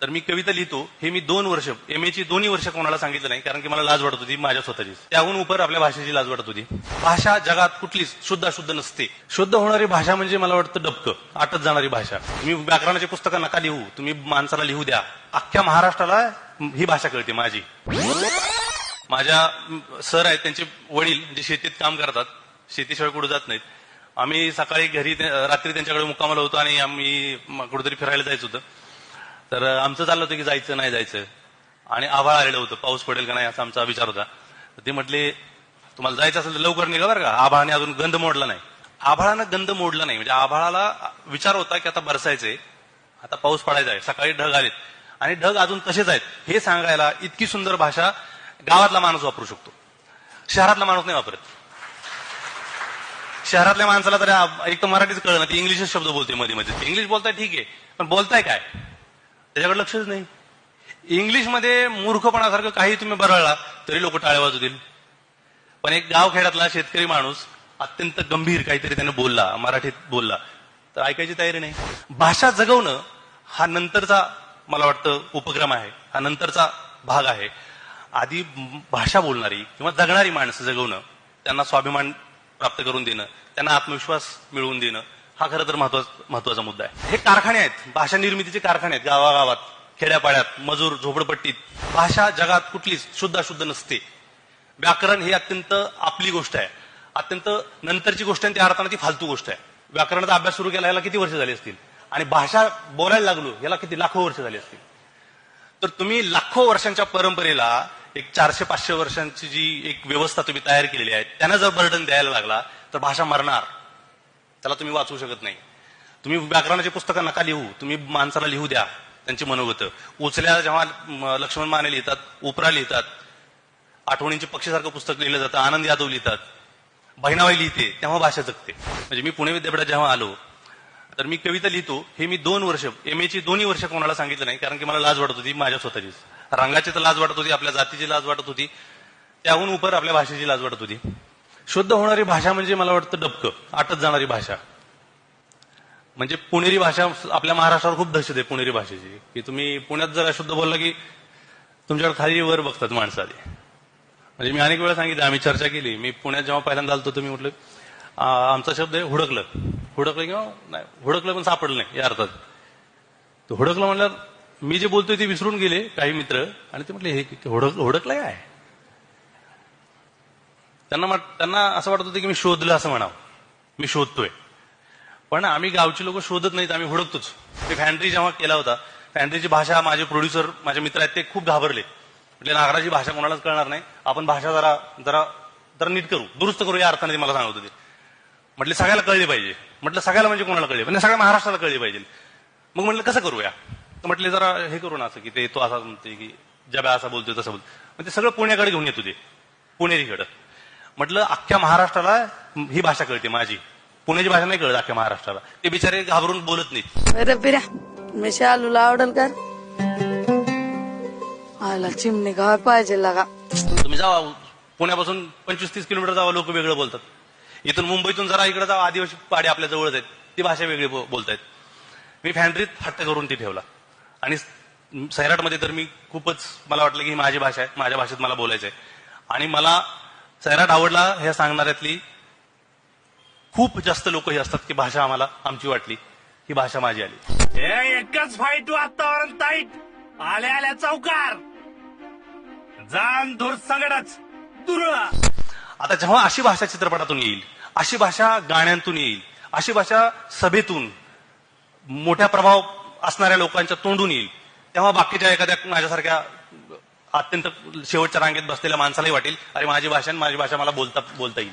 तर मी कविता लिहितो हे मी 2 वर्ष MA ची 2 वर्ष कोणाला सांगितलं नाही, कारण की मला लाज वाटत होती माझ्या स्वतःची. त्याहून उपर आपल्या भाषेची लाज वाटत होती. भाषा जगात कुठलीच शुद्ध नसते. शुद्ध होणारी भाषा म्हणजे मला वाटतं डबकं, आटत जाणारी भाषा. तुम्ही व्याकरणाचे पुस्तकं नका लिहू, तुम्ही माणसाला लिहू द्या. अख्ख्या महाराष्ट्राला ही भाषा कळते माझी. माझ्या सर आहेत, त्यांचे वडील जे शेतीत काम करतात, शेतीशिवाय कुठे जात नाहीत. आम्ही सकाळी घरी रात्री त्यांच्याकडे मुक्कामाला होतो आणि आम्ही कुठेतरी फिरायला जायचं होतं. तर आमचं चाललं होतं की जायचं नाही जायचं, आणि आभाळ आलेलं होतं, पाऊस पडेल का नाही असा आमचा विचार होता. तर ते म्हटले तुम्हाला जायचं असेल तर लवकर निघा बरं का, आभाळाने अजून गंध मोडला नाही. आभाळानं गंध मोडला नाही म्हणजे आभाळाला विचार होता की आता बरसायचंय, आता पाऊस पडायचा आहे. सकाळी ढग आलेत आणि ढग अजून तसेच आहेत हे सांगायला इतकी सुंदर भाषा गावातला माणूस वापरू शकतो, शहरातला माणूस नाही वापरत. शहरातल्या माणसाला तर एक तर मराठीच कळलं ना, ती इंग्लिशच शब्द बोलते मध्ये मध्ये. इंग्लिश बोलताय ठीक आहे, पण बोलताय काय त्याच्याकडे लक्षच नाही. इंग्लिशमध्ये मूर्खपणासारखं काही तुम्ही बरळला तरी लोक टाळे वाजवतील. पण एक गावखेड्यातला शेतकरी माणूस अत्यंत गंभीर काहीतरी त्याने बोलला, मराठीत बोलला, तर ऐकायची तयारी नाही. भाषा जगवणं हा नंतरचा मला वाटतं उपक्रम आहे, हा नंतरचा भाग आहे. आधी भाषा बोलणारी किंवा जगणारी माणसं जगवणं, त्यांना स्वाभिमान प्राप्त करून देणं, त्यांना आत्मविश्वास मिळवून देणं, हा खरं तर महत्वाचा मुद्दा आहे. हे कारखाने आहेत, भाषा निर्मितीचे कारखाने आहेत गावागावात, खेड्यापाड्यात, मजूर झोपडपट्टीत. भाषा जगात कुठलीच शुद्ध नसते. व्याकरण ही अत्यंत आपली गोष्ट आहे, अत्यंत नंतरची गोष्ट आहे, त्या अर्थानं ती फालतू गोष्ट आहे. व्याकरणाचा अभ्यास सुरू केला याला किती वर्ष झाली असतील, आणि भाषा बोलायला लागलो याला किती लाखो वर्ष झाली असतील. तर तुम्ही लाखो वर्षांच्या परंपरेला एक 400-500 वर्षांची जी एक व्यवस्था तुम्ही तयार केलेली आहे, त्यांना जर बर्डन द्यायला लागला तर भाषा मरणार, त्याला तुम्ही वाचवू शकत नाही. तुम्ही व्याकरणाचे पुस्तकं नका लिहू, तुम्ही माणसाला लिहू द्या त्यांची मनोगत. उचल्या जेव्हा लक्ष्मण माने लिहितात, उपरा लिहितात, आठवणींचे पक्षीसारखं पुस्तक लिहिलं जातं, आनंद यादव लिहितात, बहिणाबाई लिहिते, तेव्हा भाषा जगते. म्हणजे मी पुणे विद्यापीठात जेव्हा आलो तर मी कविता लिहितो हे मी 2 वर्ष MA ची 2 वर्ष कोणाला सांगितलं नाही, कारण की मला लाज वाटत होती माझ्या स्वतःचीच. रंगाची तर लाज वाटत होती, आपल्या जातीची लाज वाटत होती, त्याहून उपर आपल्या भाषेची लाज वाटत होती. शुद्ध होणारी भाषा म्हणजे मला वाटतं डबकं, आटत जाणारी भाषा. म्हणजे पुणेरी भाषा, आपल्या महाराष्ट्रावर खूप दहशत आहे पुणेरी भाषेची, की तुम्ही पुण्यात जर अशुद्ध बोलला की तुमच्याकडे खाली वर बघतात माणसं आधी. म्हणजे मी अनेक वेळा सांगितलं, आम्ही चर्चा केली. मी पुण्यात जेव्हा पहिल्यांदा आलतो तर मी म्हटलं आमचा शब्द आहे हुडकलं किंवा नाही हुडकलं पण सापडलं नाही या अर्थात. तर हुडकलं म्हणल्यावर मी जे बोलतोय ते विसरून गेले काही मित्र, आणि ते म्हटले हे हुडकलं काय. त्यांना असं वाटत होतं की मी शोधलं असं म्हणावं, मी शोधतोय. पण आम्ही गावची लोक शोधत नाहीत, आम्ही हुडकतोच. ते फॅन्ड्री जेव्हा केला होता, फॅन्ड्रीची भाषा माझे प्रोड्युसर माझे मित्र आहेत ते खूप घाबरले. म्हणजे नागराची भाषा कोणालाच कळणार नाही, आपण भाषा जरा नीट करू, दुरुस्त करू या अर्थाने मला सांगत होते. म्हटलं सगळ्याला कळली पाहिजे. म्हटलं सगळ्याला म्हणजे कोणाला कळली, म्हणजे सगळ्या महाराष्ट्राला कळली पाहिजे. मग म्हटलं कसं करूया, तर म्हटले जरा हे करू ना, असं की ते तो असा म्हणते की जब्या असा बोलतोय तसं बोलतो, म्हणजे सगळं पुण्याकडे घेऊन येतो ते पुणेरीकडं. म्हटलं अख्ख्या महाराष्ट्राला ही भाषा कळते माझी, पुण्याची भाषा नाही कळत अख्ख्या महाराष्ट्राला. ते बिचारे घाबरून बोलत नाहीत. अरे बिऱ्या मी शालूला आवडेल का आला चिमणी गाव पाहिजे लागा. तुम्ही जावा पुण्यापासून 25-30 किलोमीटर जावा, लोक वेगळं बोलतात. इथून मुंबईतून जरा इकडे जावा, आदिवासी पाडे आपल्या जवळच आहेत, ती भाषा वेगळी बोलतायत. मी फॅन्ड्रीत हट्ट करून ती ठेवला, आणि सैराटमध्ये तर मी खूपच मला वाटलं की ही माझी भाषा आहे, माझ्या भाषेत मला बोलायचंय. आणि मला सैराट आवडला हे सांगणाऱ्यातली खूप जास्त लोक हे असतात की भाषा आम्हाला आमची वाटली, ही भाषा माझी आली. एकच फाईट वातावरण ताईट, आल्या आल्या चौकार, जाण धूर सगळंच दुरळा. आता जेव्हा अशी भाषा चित्रपटातून येईल, अशी भाषा गाण्यांतून येईल, अशी भाषा सभेतून मोठ्या प्रभाव असणाऱ्या लोकांच्या तोंडून येईल, तेव्हा बाकीच्या एखाद्या माझ्यासारख्या अत्यंत शेवटच्या रांगेत बसलेल्या माणसालाही वाटेल अरे माझी भाषा मला बोलता येईल.